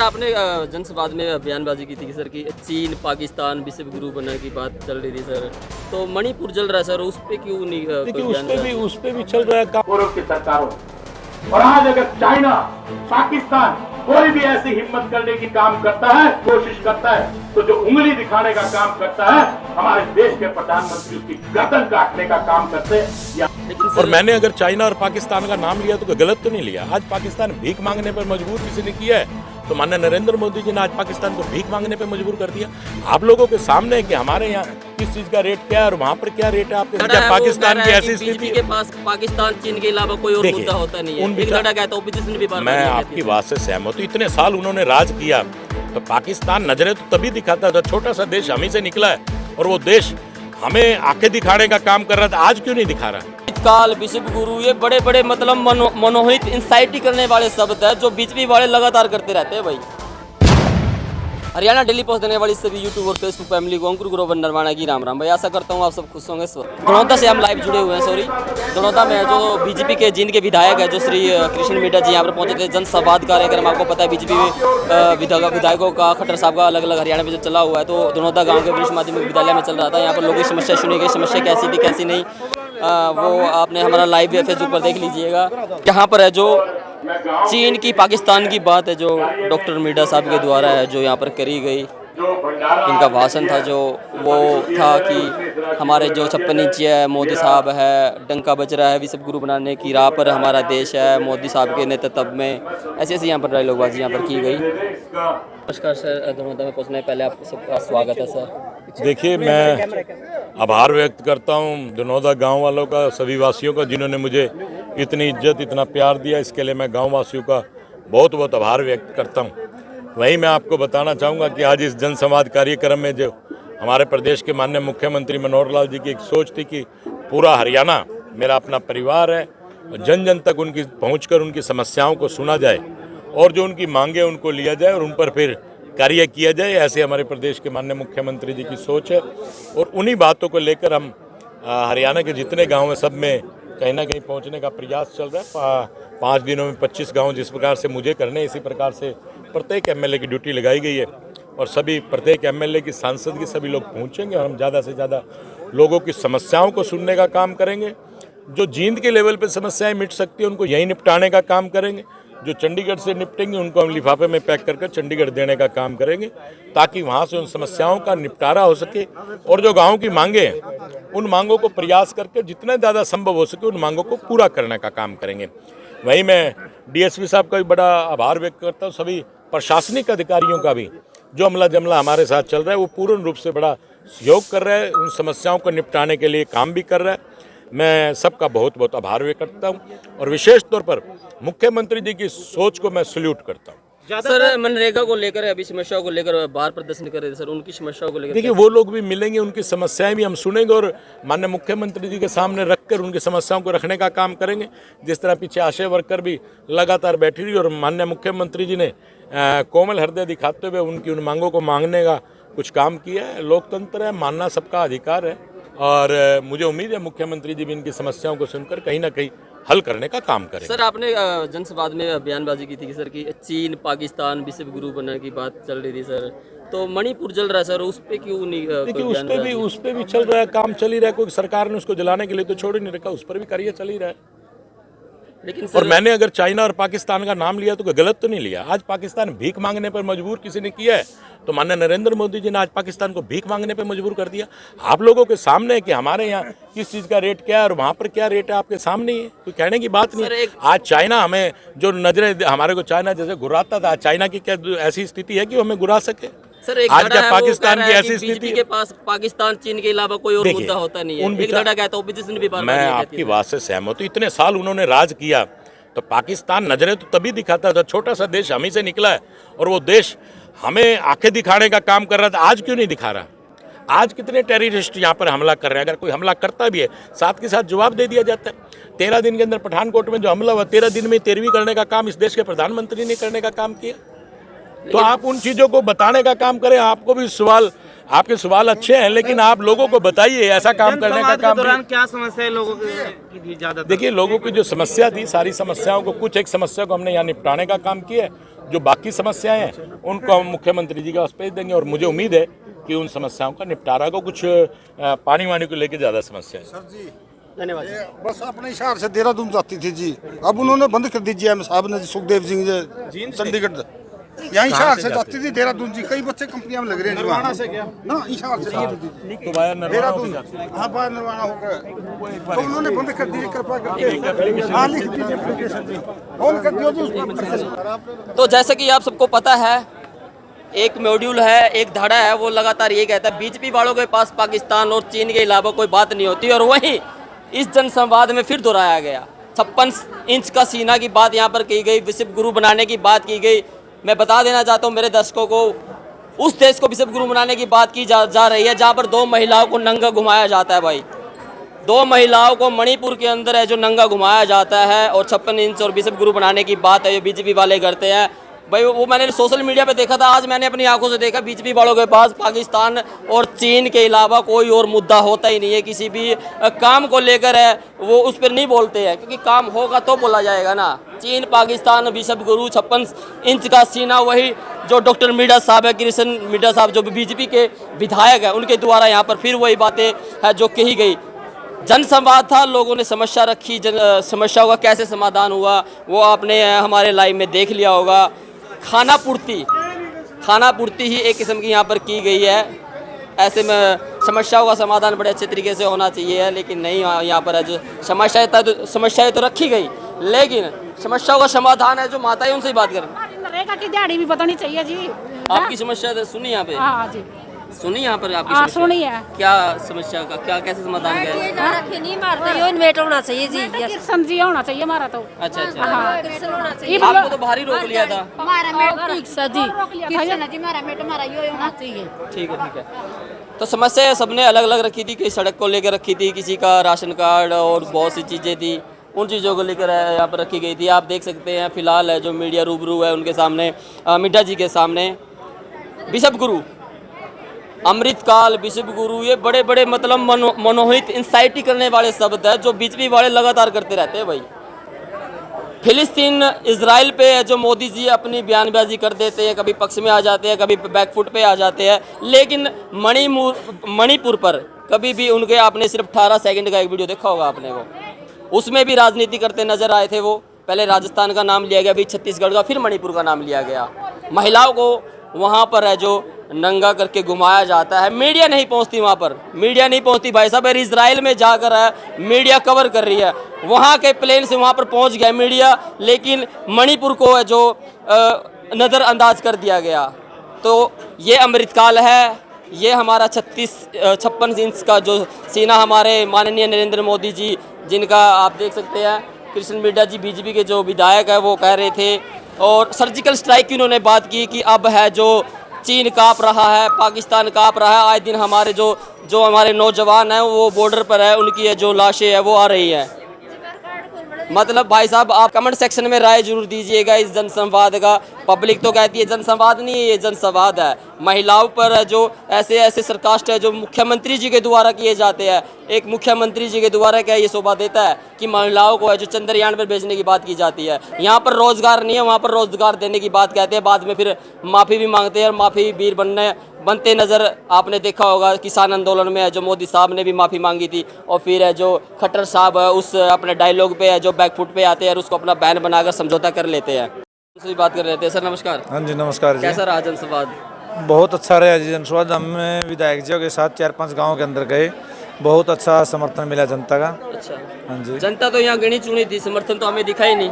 आपने जनसंवाद में बयानबाजी की थी कि सर कि चीन पाकिस्तान विश्व गुरु बनने की बात चल रही थी सर, तो मणिपुर जल रहा है सर, उस पे क्यों नहीं देखिए कोई उस पे भी चल रहा है काम। पूर्व की सरकारों और आज अगर चाइना पाकिस्तान कोई भी ऐसी हिम्मत करने की काम करता है, कोशिश करता है, तो जो उंगली दिखाने का काम करता है, हमारे देश के प्रधानमंत्री उसकी गर्दन काटने का काम करते हैं। और मैंने अगर चाइना और पाकिस्तान का नाम लिया तो गलत तो नहीं लिया। आज पाकिस्तान भीख मांगने पर मजबूर किसी ने किया है, तो माननीय नरेंद्र मोदी जी ने आज पाकिस्तान को भीख मांगने पर मजबूर कर दिया। आप लोगों के सामने है कि हमारे यहाँ किस चीज का रेट क्या है और वहाँ पर क्या रेट है। आपके क्या पाकिस्तान की ऐसी स्थिति के पास पाकिस्तान चीन के अलावा कोई और मुद्दा होता नहीं है। मैं आपकी बात से सहमत हूँ। इतने साल उन्होंने राज किया, तो पाकिस्तान नजरें तो तभी दिखाता था, छोटा सा देश हम ही से निकला है और वो देश हमें आंखें दिखाने का काम कर रहा था। आज क्यों नहीं दिखा रहा? काल विश्व गुरु ये बड़े बड़े मतलब मनोहित इंसाइटी करने वाले शब्द है जो बीजेपी वाले लगातार करते रहते हैं भाई। हरियाणा डेली पोस्ट देने वाली सभी यूट्यूब और फेसबुक फैमिली को अंकुर ग्रोवर नरवाना की राम राम भाई। आशा करता हूँ आप सब खुश होंगे। धनौदा से हम लाइव जुड़े हुए हैं। सॉरी, धनौदा में जो बीजेपी के जिन के विधायक है जो श्री कृष्ण मीठा जी यहाँ पर पहुंचे थे। जनसंवाद कार्यक्रम आपको पता है बीजेपी विधायकों का खट्टर साहब का अलग अलग हरियाणा में जो चला हुआ है, तो धनौदा गाँव के वरिष्ठ माध्यमिक विद्यालय में चल रहा था। यहाँ पर लोगों की समस्या सुनी गई, समस्या कैसी थी कैसी नहीं वो आपने हमारा लाइव फेसबुक पर देख लीजिएगा। यहाँ पर है जो चीन की पाकिस्तान की बात है जो डॉक्टर मीठा साहब के द्वारा है जो यहाँ पर करी गई। इनका भाषण था जो वो था कि हमारे जो 56 इंची है मोदी साहब है, डंका बज रहा है विश्व गुरु बनाने की राह पर हमारा देश है मोदी साहब के नेतृत्व में। ऐसे ऐसे यहाँ पर डायलॉगबाजी यहाँ पर की गई। नमस्कार सर, धनौदा में पहुँचने पहले आपको सबका स्वागत है सर। देखिए, मैं आभार व्यक्त करता हूँ धनौदा गांव वालों का, सभी वासियों का, जिन्होंने मुझे इतनी इज्जत इतना प्यार दिया। इसके लिए मैं गांव वासियों का बहुत बहुत आभार व्यक्त करता हूँ। वहीं मैं आपको बताना चाहूँगा कि आज इस जनसंवाद कार्यक्रम में जो हमारे प्रदेश के माननीय मुख्यमंत्री मनोहर लाल जी की एक सोच थी कि पूरा हरियाणा मेरा अपना परिवार है और जन जन तक उनकी पहुँचकर उनकी समस्याओं को सुना जाए और जो उनकी मांगे उनको लिया जाए और उन पर फिर कार्य किया जाए। ऐसे हमारे प्रदेश के माननीय मुख्यमंत्री जी की सोच है और उन्हीं बातों को लेकर हम हरियाणा के जितने गाँव हैं सब में कहीं ना कहीं पहुंचने का प्रयास चल रहा है। 5 दिनों में 25 गांव जिस प्रकार से मुझे करने, इसी प्रकार से प्रत्येक एमएलए की ड्यूटी लगाई गई है और सभी प्रत्येक एमएलए की सांसद की सभी लोग पहुंचेंगे और हम ज़्यादा से ज़्यादा लोगों की समस्याओं को सुनने का काम करेंगे। जो जींद के लेवल पर समस्याएँ मिट सकती हैं उनको यहीं निपटाने का काम करेंगे। जो चंडीगढ़ से निपटेंगे उनको हम लिफाफे में पैक करके चंडीगढ़ देने का काम करेंगे ताकि वहाँ से उन समस्याओं का निपटारा हो सके और जो गाँव की मांगे हैं उन मांगों को प्रयास करके जितना ज़्यादा संभव हो सके उन मांगों को पूरा करने का काम करेंगे। वहीं मैं डीएसपी साहब का भी बड़ा आभार व्यक्त करता हूँ, सभी प्रशासनिक अधिकारियों का भी जो अमला जमला हमारे साथ चल रहा है वो पूर्ण रूप से बड़ा सहयोग कर रहा है, उन समस्याओं को निपटाने के लिए काम भी कर रहा है। मैं सबका बहुत बहुत आभार व्यक्त करता हूँ और विशेष तौर पर मुख्यमंत्री जी की सोच को मैं सल्यूट करता हूँ। सर, मनरेगा को लेकर अभी समस्याओं को लेकर बाहर प्रदर्शन कर रहे थे सर, उनकी समस्याओं को लेकर देखिए वो लोग भी मिलेंगे, उनकी समस्याएं भी हम सुनेंगे और माननीय मुख्यमंत्री जी के सामने रखकर उनकी समस्याओं को रखने का काम करेंगे। जिस तरह पीछे आशा वर्कर भी लगातार बैठी रही और माननीय मुख्यमंत्री जी ने कोमल हृदय दिखाते हुए उनकी उन मांगों को मांगने का कुछ काम किया है। लोकतंत्र है, मानना सबका अधिकार है और मुझे उम्मीद है मुख्यमंत्री जी भी इनकी समस्याओं को सुनकर कहीं ना कहीं हल करने का काम करें। सर, आपने जनसंवाद में बयानबाजी की थी कि सर कि चीन पाकिस्तान विश्व गुरु बनने की बात चल रही थी सर, तो मणिपुर जल रहा है सर, उस पे क्यों नहीं देखिए उस पे भी चल रहा है, काम चल ही रहा है। कोई सरकार ने उसको जलाने के लिए तो छोड़ ही नहीं रखा, उस पर भी कार्य चल ही रहा है। लेकिन और मैंने अगर चाइना और पाकिस्तान का नाम लिया तो गलत तो नहीं लिया। आज पाकिस्तान भीख मांगने पर मजबूर किसी ने किया है, तो माननीय नरेंद्र मोदी जी ने आज पाकिस्तान को भीख मांगने पर मजबूर कर दिया। आप लोगों के सामने है कि हमारे यहाँ किस चीज़ का रेट क्या है और वहाँ पर क्या रेट है, आपके सामने ही है, कोई कहने की बात नहीं है। आज चाइना हमें जो नजरें हमारे को चाइना जैसे घुराता था, चाइना की क्या ऐसी स्थिति है कि हमें घुरा सके? सर, एक आज क्या पाकिस्तान की ऐसी स्थिति के पास पाकिस्तान चीन के अलावा कोई और मुद्दा होता नहीं है। एक लड़ा कहता है मैं आपकी बात से सहमत हूँ। इतने साल उन्होंने राज किया, तो पाकिस्तान नजरें तो तभी दिखाता था, छोटा सा देश हम ही से निकला है और वो देश हमें आंखें दिखाने का काम कर रहा था। आज क्यों नहीं दिखा रहा? आज कितने टेररिस्ट यहाँ पर हमला कर रहे हैं। अगर कोई हमला करता भी है साथ के साथ जवाब दे दिया जाता है। 13 दिन के अंदर पठानकोट में जो हमला हुआ, 13 दिन में 13वीं करने का काम इस देश के प्रधानमंत्री ने करने का काम किया। तो आप उन चीज़ों को बताने का काम करें। आपको भी सवाल, आपके सवाल अच्छे हैं, लेकिन आप लोगों को बताइए ऐसा काम करने का काम। दौरान क्या समस्या है लोगों की थी? ज्यादा देखिए, लोगों की जो समस्या थी, सारी समस्याओं को, कुछ एक समस्या को हमने यहाँ निपटाने का काम किया है जो बाकी समस्याएं हैं उनको हम मुख्यमंत्री जी के पास भेज देंगे और मुझे उम्मीद है कि उन समस्याओं का निपटारा को कुछ पानी वानी को लेकर ज़्यादा समस्या है। सर जी धन्यवाद। ये बस अपने हिसाब से देहरादून जाती थी जी, अब उन्होंने बंद कर दी जी साहब ने, सुखदेव सिंह जी चंडीगढ़ यहाँ हिसार से जाती थी देहरादून जी, कई बच्चे कंपनियां में लग रहे हैं नरवाना से क्या ना हिसार से जाती थी तो वाया नरवाना देहरादून, हो जाती है। हाँ बाहर नरवाना हो गया तो उन्होंने बंद कर दी, कृपा करके हाँ लिख दीजिए एप्लीकेशन जी, ऑन कर दियो जी उस पर। तो जैसे कि आप सबको पता है, एक मॉड्यूल है, एक धड़ा है, वो लगातार ये कहता है बीजेपी वालों के पास पाकिस्तान और चीन के अलावा कोई बात नहीं होती, और वहीं इस जनसंवाद में फिर दोहराया गया 56 इंच का सीना की बात यहाँ पर की गई, विश्व गुरु बनाने की बात की गई। मैं बता देना चाहता हूँ मेरे दर्शकों को, उस देश को विश्व गुरु बनाने की बात की जा रही है जहाँ पर 2 महिलाओं को नंगा घुमाया जाता है भाई। 2 महिलाओं को मणिपुर के अंदर है जो नंगा घुमाया जाता है, और 56 इंच और विश्व गुरु बनाने की बात है जो बीजेपी वाले करते हैं भाई। वो मैंने सोशल मीडिया पे देखा था, आज मैंने अपनी आंखों से देखा, बीजेपी वालों के पास पाकिस्तान और चीन के अलावा कोई और मुद्दा होता ही नहीं है। किसी भी काम को लेकर है वो उस पर नहीं बोलते हैं, क्योंकि काम होगा तो बोला जाएगा ना। चीन, पाकिस्तान, विश्व गुरु, 56 इंच का सीना, वही जो डॉक्टर मिर्जा साहब है, कृष्ण मिर्जा साहब जो बीजेपी के विधायक हैं, उनके द्वारा यहाँ पर फिर वही बातें है जो कही गई। जनसंवाद था, लोगों ने समस्या रखी, समस्याओं का कैसे समाधान हुआ वो आपने हमारे लाइव में देख लिया होगा। खाना पूर्ति ही एक किस्म की यहाँ पर की गई है। ऐसे में समस्याओं का समाधान बड़े अच्छे तरीके से होना चाहिए, लेकिन नहीं, यहाँ पर है जो समस्याएं तो रखी गई, लेकिन समस्याओं का समाधान है जो माता है उनसे ही बात करें। नरेगा की दिहाड़ी भी बतानी चाहिए जी। आपकी समस्या सुनी यहाँ पे? हाँ जी सुनी यहाँ पर आपकी हाँ समस्या? सुनी है। क्या समस्या का क्या कैसे समाधान है? नहीं मारते, यो इन्वेट होना चाहिए जी। कृष्ण जी होना चाहिए हमारा तो। अच्छा अच्छा, हाँ चाहिए। आपको तो बाहर ही रोक लिया था। हमारा मेट ठीक सा जी, रोक लिया था कृष्ण जी हमारा मेट हमारा यो होना चाहिए। ठीक है। तो समस्या सबने अलग अलग रखी थी, किसी सड़क को लेकर रखी थी, किसी का राशन कार्ड और बहुत सी चीज़ें थी, उन चीज़ों को लेकर यहाँ पर रखी गई थी। आप देख सकते हैं फिलहाल है जो मीडिया रूबरू है उनके सामने, मिर्जा जी के सामने विश्व गुरु, अमृतकाल, विश्व गुरु, ये बड़े बड़े मतलब मनोहित इंसाइटी करने वाले शब्द है जो बीजेपी वाले लगातार करते रहते हैं भाई। फिलिस्तीन इजराइल पे है जो मोदी जी अपनी बयानबाजी कर देते हैं, कभी पक्ष में आ जाते हैं, कभी बैकफुट पे आ जाते हैं, लेकिन मणिपुर पर कभी भी उनके, आपने सिर्फ 18 सेकंड का एक वीडियो देखा होगा आपने, वो उसमें भी राजनीति करते नजर आए थे। वो पहले राजस्थान का नाम लिया गया, फिर छत्तीसगढ़ का, फिर मणिपुर का नाम लिया गया। महिलाओं को वहाँ पर है जो नंगा करके घुमाया जाता है, मीडिया नहीं पहुंचती वहाँ पर, मीडिया नहीं पहुंचती भाई साहब। इजराइल में जाकर है मीडिया कवर कर रही है, वहाँ के प्लेन से वहाँ पर पहुंच गया मीडिया, लेकिन मणिपुर को है जो नज़रअंदाज कर दिया गया। तो ये अमृतकाल है, ये हमारा 56 इंच का जो सीना हमारे माननीय नरेंद्र मोदी जी, जिनका आप देख सकते हैं, कृष्ण मिर्जा जी बीजेपी के जो विधायक है वो कह रहे थे, और सर्जिकल स्ट्राइक की उन्होंने बात की कि अब है जो चीन काँप रहा है, पाकिस्तान काँप रहा है, आए दिन हमारे जो हमारे नौजवान हैं वो बॉर्डर पर है, उनकी जो लाशें हैं वो आ रही हैं। मतलब भाई साहब आप कमेंट सेक्शन में राय जरूर दीजिएगा इस जनसंवाद का। पब्लिक तो कहती है जनसंवाद नहीं है, ये जनसंवाद है। महिलाओं पर जो ऐसे सरकास्ट है जो मुख्यमंत्री जी के द्वारा किए जाते हैं, एक मुख्यमंत्री जी के द्वारा क्या ये शोभा देता है कि महिलाओं को है जो चंद्रयान पर भेजने की बात की जाती है। यहाँ पर रोजगार नहीं है, वहाँ पर रोजगार देने की बात कहते हैं, बाद में फिर माफ़ी भी मांगते हैं और माफ़ी वीर बनते नज़र आपने देखा होगा। किसान आंदोलन में है जो मोदी साहब ने भी माफ़ी मांगी थी, और फिर है जो खट्टर साहब है उस अपने डायलॉग पे है जो बैकफुट पे आते हैं और उसको अपना बैन बनाकर समझौता कर लेते हैं। उनसे भी बात कर लेते हैं। सर नमस्कार। हाँ जी नमस्कार जी। कैसा रहा जनसंवाद? बहुत अच्छा रहा जी जनसंवाद। हम विधायक जी के साथ 4-5 गाँव के अंदर गए, बहुत अच्छा समर्थन मिला जनता का। अच्छा, हाँ जी। जनता तो यहाँ गिनी चुनी थी, समर्थन तो हमें दिखा ही नहीं।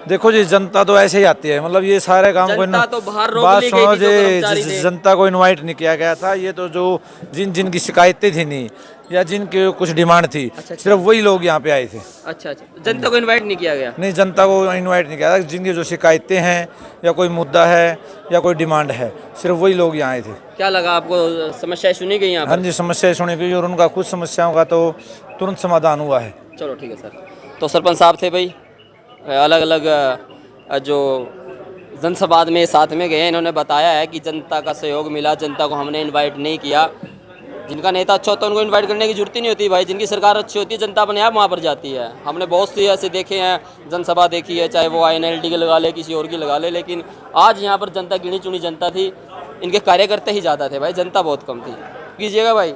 देखो जी जनता तो ऐसे ही आती है, मतलब ये सारे काम को जनता तो बाहर रोक बात ली गई सुनो थी जो कर्मचारी जी, थे। जनता को इनवाइट नहीं किया गया था। ये तो जो जिनकी शिकायतें थी नहीं या जिनके कुछ डिमांड थी, सिर्फ वही लोग यहाँ पे आए थे। अच्छा, जनता को इनवाइट नहीं किया गया? नहीं, जनता को इनवाइट नहीं किया था। जिनकी जो शिकायतें हैं या कोई मुद्दा है या कोई डिमांड है, सिर्फ वही लोग यहाँ आए थे। क्या लगा आपको, समस्याएं सुनी गई यहाँ पर? हाँ जी, समस्याएं सुनी गई और उनका कुछ समस्याओं का तो तुरंत समाधान हुआ है। चलो ठीक है सर। तो सरपंच साहब थे भाई, अलग अलग जो जनसंवाद में साथ में गए, इन्होंने बताया है कि जनता का सहयोग मिला, जनता को हमने इनवाइट नहीं किया। जिनका नेता अच्छा होता है उनको इनवाइट करने की जरूरत ही नहीं होती भाई। जिनकी सरकार अच्छी होती है जनता अपने आप वहाँ पर जाती है। हमने बहुत से ऐसे देखे हैं, जनसभा देखी है, चाहे वो INLD की लगा ले, किसी और की लगा ले, लेकिन आज यहाँ पर जनता गिनी चुनी जनता थी। इनके कार्यकर्ता ही ज़्यादा थे भाई, जनता बहुत कम थी। कीजिएगा भाई।